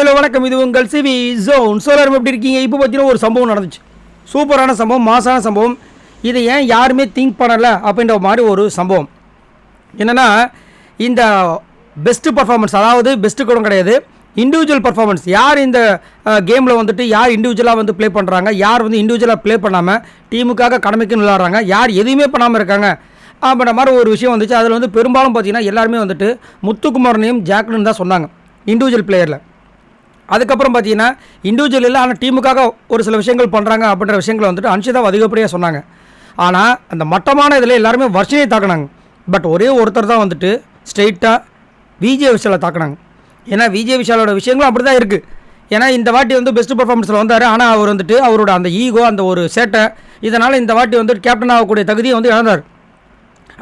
Hello வணக்கம், இது உங்கள் சிவி ஜோன். எல்லாரும் எப்படி இருக்கீங்க? இப்போ பார்த்தீங்கன்னா ஒரு சம்பவம் நடந்துச்சு. சூப்பரான சம்பவம், மாசான சம்பவம். இதை ஏன் யாருமே திங்க் பண்ணலை அப்படின்ற மாதிரி ஒரு சம்பவம். என்னென்னா, இந்த பெஸ்ட்டு பர்ஃபார்மன்ஸ், அதாவது பெஸ்ட்டு கூட கிடையாது, இண்டிவிஜுவல் பர்ஃபார்மன்ஸ். யார் இந்த கேமில் வந்துட்டு யார் இண்டிவிஜுவலாக வந்து ப்ளே பண்ணுறாங்க, யார் வந்து இண்டிவிஜுவலாக ப்ளே பண்ணாமல் டீமுக்காக கடமைக்குன்னு விளையாடுறாங்க, யார் எதுவுமே பண்ணாமல் இருக்காங்க அப்படின்ற மாதிரி ஒரு விஷயம் வந்துச்சு. அதில் வந்து பெரும்பாலும் பார்த்தீங்கன்னா எல்லாருமே வந்துட்டு முத்துக்குமாரனையும் ஜாக்லின் தான் சொன்னாங்க இண்டிவிஜுவல் பிளேயரில். அதுக்கப்புறம் பார்த்தீங்கன்னா இண்டிவிஜுவல் இல்லை, ஆனால் டீமுக்காக ஒரு சில விஷயங்கள் பண்ணுறாங்க அப்படின்ற விஷயங்களை வந்துட்டு அன்ஷிதாவை அதிகப்படியாக சொன்னாங்க. ஆனால் அந்த மட்டமான இதில் எல்லாருமே வர்ஷினியை தாக்கினாங்க. பட் ஒரே ஒருத்தர் தான் வந்துட்டு ஸ்ட்ரெயிட்டாக விஜய் விஷாலை தாக்கினாங்க. ஏன்னா விஜய் விஷாலோட விஷயங்களும் அப்படி தான் இருக்குது. ஏன்னா இந்த வாட்டி வந்து பெஸ்ட் பர்ஃபார்மன்ஸில் வந்தார், ஆனால் அவர் வந்துட்டு அவரோட அந்த ஈகோ, அந்த ஒரு சேட்டை, இதனால் இந்த வாட்டி வந்துட்டு கேப்டன் ஆகக்கூடிய தகுதியை வந்து இழந்தார்.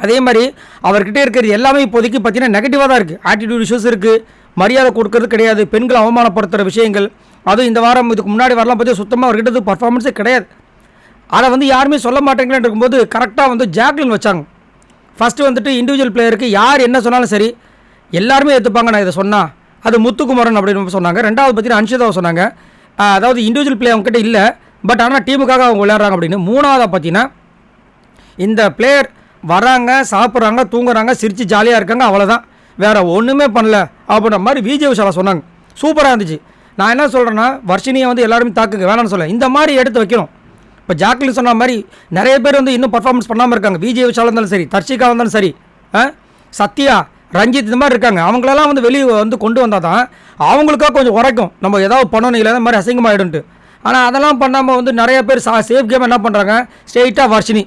அதே மாதிரி அவர்கிட்ட இருக்கிறது எல்லாமே இப்போதைக்கு பார்த்தீங்கன்னா நெகட்டிவாக தான் இருக்குது. ஆட்டிடியூட் இஷ்யூஸ் இருக்குது, மரியாதை கொடுக்கறது கிடையாது, பெண்களை அவமானப்படுத்துகிற விஷயங்கள். அதுவும் இந்த வாரம் இதுக்கு முன்னாடி வரலாம் பற்றி சுத்தமாக அவர்கிட்ட பர்ஃபார்மன்ஸே கிடையாது. அதை வந்து யாருமே சொல்ல மாட்டேங்கன்னு இருக்கும்போது கரெக்டாக வந்து ஜாக்லின் வச்சாங்க. ஃபஸ்ட்டு வந்துட்டு இண்டிவிஜுவல் பிளேயருக்கு யார் என்ன சொன்னாலும் சரி எல்லாருமே ஏற்றுப்பாங்க. நான் இதை சொன்னால் அது முத்துக்குமரன் அப்படின்னு சொன்னாங்க. ரெண்டாவது பார்த்தீங்கன்னா அன்ஷிதாவை சொன்னாங்க. அதாவது இண்டிவிஜுவல் பிளே அவங்ககிட்ட இல்லை, பட் ஆனால் டீமுக்காக அவங்க விளையாடுறாங்க அப்படின்னு. மூணாவதாக பார்த்தீங்கன்னா இந்த பிளேயர் வராங்க, சாப்பிட்றாங்க, தூங்குறாங்க, சிரித்து ஜாலியாக இருக்காங்க, அவ்வளோதான், வேறு ஒன்றுமே பண்ணல அப்படின்ற மாதிரி விஜய் விஷாலா சொன்னாங்க. சூப்பராக இருந்துச்சு. நான் என்ன சொல்கிறேன்னா, வர்ஷினியை வந்து எல்லாருமே தாக்குங்க, வேணான்னு சொல்ல, இந்த மாதிரி எடுத்து வைக்கணும். இப்போ ஜாக்லின் சொன்ன மாதிரி நிறைய பேர் வந்து இன்னும் பர்ஃபார்மன்ஸ் பண்ணாமல் இருக்காங்க. விஜய் விஷாலாக இருந்தாலும் சரி, தர்ஷிகா இருந்தாலும் சரி, சத்யா, ரஞ்சித், இந்த மாதிரி இருக்காங்க. அவங்களெல்லாம் வந்து வெளியே வந்து கொண்டு வந்தால் தான் அவங்களுக்காக கொஞ்சம் உரைக்கும், நம்ம ஏதாவது பண்ணணும், இல்லை இந்த மாதிரி அசிங்கமாகிடுன்ட்டு. ஆனால் அதெல்லாம் பண்ணாமல் வந்து நிறைய பேர் சேஃப் கேம் என்ன பண்ணுறாங்க, ஸ்ட்ரெயிட்டாக வர்ஷினி.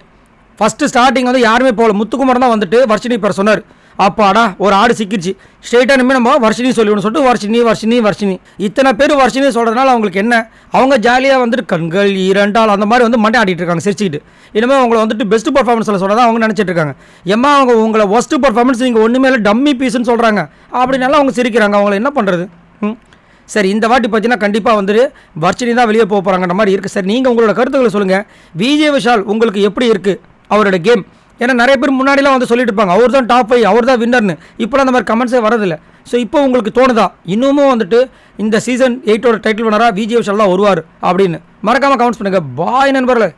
ஃபஸ்ட்டு ஸ்டார்டிங் வந்து யாருமே போகல, முத்துக்குமரன் தான் வந்துட்டு வர்ஷினி பேர் சொன்னார். அப்பாடா ஒரு ஆடு சிக்கிடுச்சு, ஸ்ட்ரெயிட்டாக நின்று நம்ம வர்ஷினி சொல்லிவிடணும் சொல்லிட்டு வர்ஷினி வர்ஷினி வர்ஷினி இத்தனை பேர் வர்ஷினி சொல்கிறதுனால அவங்களுக்கு என்ன, அவங்க ஜாலியாக வந்துட்டு கண்கள் இரண்டால் அந்த மாதிரி வந்து மண்டை ஆடிட்டு இருக்காங்க சிரிச்சுக்கிட்டு. இனிமேல் அவங்கள வந்துட்டு பெஸ்ட் பர்ஃபார்மன்ஸில் சொல்கிறதா அவங்க நினச்சிட்டு இருக்காங்க. ஏமா அவங்க உங்களை ஒஸ்ட்டு பர்ஃபார்மன்ஸ் நீங்கள் ஒன்றுமே இல்லை டம்மி பீஸ்ன்னு சொல்கிறாங்க அப்படின்னால அவங்க சிரிக்கிறாங்க. அவங்கள என்ன பண்ணுறது? சரி, இந்த வாட்டி பார்த்தீங்கன்னா கண்டிப்பாக வந்துட்டு வர்ஷினி தான் வெளியே போக போகிறாங்கன்ற மாதிரி இருக்குது. சரி, நீங்கள் உங்களோட கருத்துக்களை சொல்லுங்கள். விஜய் விஷால் உங்களுக்கு எப்படி இருக்குது அவரோட கேம்? ஏன்னா நிறைய பேர் முன்னாடிலாம் வந்து சொல்லிட்டு இருப்பாங்க அவர் தான் டாப் 5, அவர் தான் வின்னர்னு. இப்போலாம் அந்த மாதிரி கமெண்ட்ஸே வரதில்லை. ஸோ இப்போ உங்களுக்கு தோணுதா இன்னமும் வந்துட்டு இந்த சீசன் 8ஓட டைட்டில் வினராக விஜய் விஷால் தான் வருவார் அப்படின்னு? மறக்காமல் கமெண்ட்ஸ் பண்ணுங்கள். பாய் நண்பர்களே.